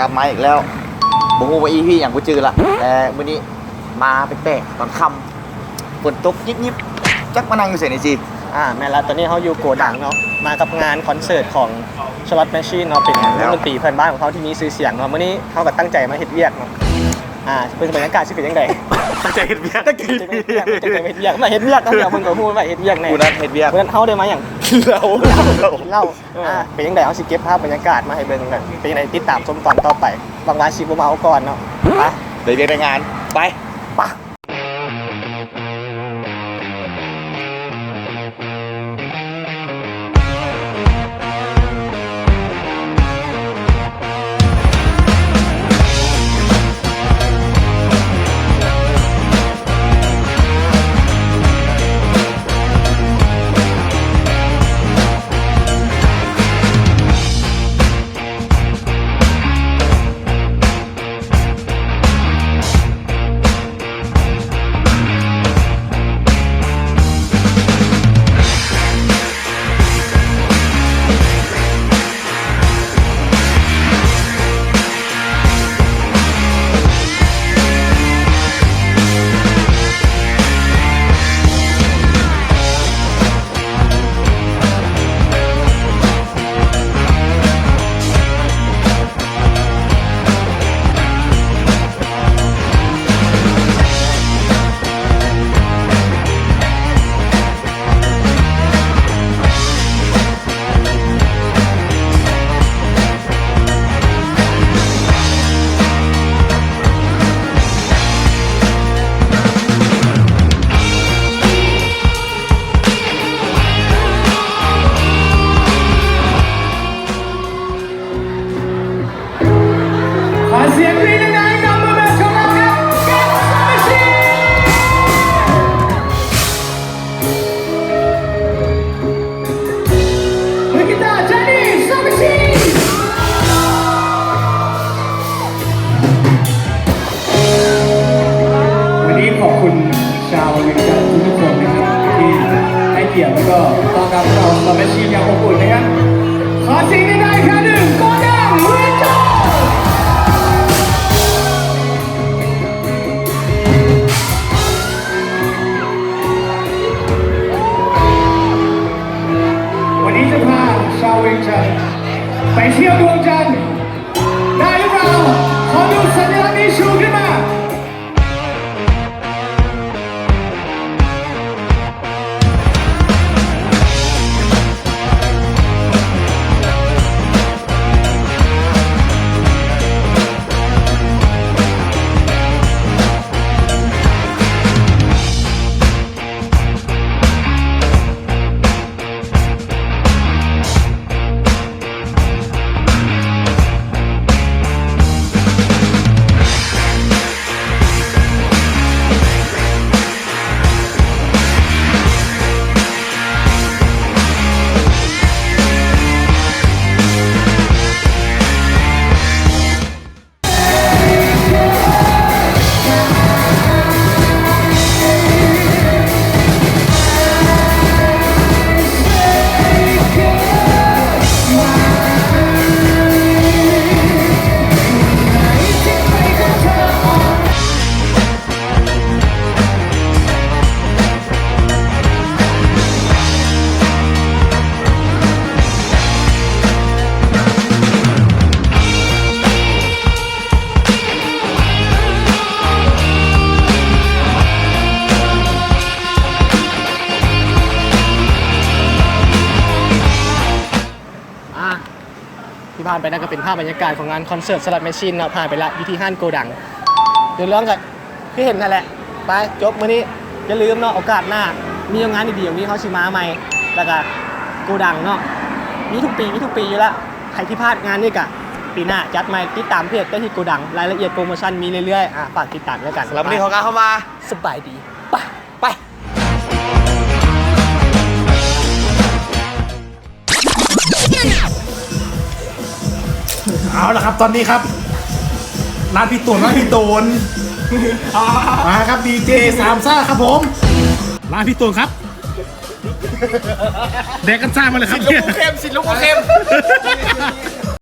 ลับมาอีกแล้วโอ้โหว่าอีพี่อย่างกูจือละแต่มื้อนี้มาเป็นแตกตอนค่ำฝนตกยิบๆจักมานั่งอยู่เสียในจี แม่ละตอนนี้เขาอยู่โกดังเนาะมากับงานคอนเสิร์ตของชลัดแมชชีนเนาะเป็นนักดนตรีเพื่อนบ้านของเขาที่มีชื่อเสียงเนาะมื้อนี้เขาก็ตั้งใจมาเฮ็ดเวียกเนาะเป็นบรรยากาศสิเป็นจังได๋ ตั้งใจเฮ็ดเวียก ตั้งใจเฮ็ดเวียกมาเฮ็ดเวียกเนาะเดี๋ยวมึงก็พูดว่าเฮ็ดเวียกแน่ กูนัดเฮ็ดเวียก เพื่อนเขาได้มาหยัง เรา เล่าเป็นจังได๋เฮาสิเก็บภาพบรรยากาศมาให้เบิ่งกันเป็นจังได๋ติดตามชมตอนต่อไปบางวันสิบ่เมาก่อนเนาะไป เดี๋ยวเรียนงานไป ปะเสียงพี่ดังๆกับมือแบบของเราครับแก๊งซาบิชิมือกีตาร์เจนี่ซาบิชิวันนี้ขอบคุณชาวเวียงจันทร์ทุกคนนะครับที่ให้เกียรติแล้วก็ต้อนรับเราซาบิชิอย่างอบอุ่นนะครับขอเสียงดังๆอีกครั้งหนึ่งโกดังเวียงจันทร์ชาวเวียงจันทร์ไปเที่ยวดวงจันทร์ได้หรือเปล่าขอดูสัญลักษณ์นี้ชูขึ้นมาที่ผ่านไปนั่นก็เป็นภาพบรรยากาศของงานคอนเสิร์ตสลัดแมชชีนเนาะผ่านไปละอยู่ที่ห้างโกดังเดี๋ยวร้องกันพี่เห็นนั่นแหละไปจบมื้อนี้อย่าลืมเนาะโอกาสหน้ามีงานดีๆอย่างนี้เขาชิมาใหม่แล้วก็โกดังเนาะมีทุกปีอยู่แล้วใครที่พลาดงานนี่กะปีหน้าจัดใหม่ติดตามเพจได้ที่โกดังรายละเอียดโปรโมชั่นมีเรื่อยๆฝากติดตามด้วยกัน แล้ววันนี้ของการเข้ามา สบายดีไป เอาละครับตอนนี้ครับร้านพี่ตูนมาครับดีเจสามซ่าครับผมร้านพี่ตูนครับแดกกันซ่ามาเลยครับ สิลูกเค็ม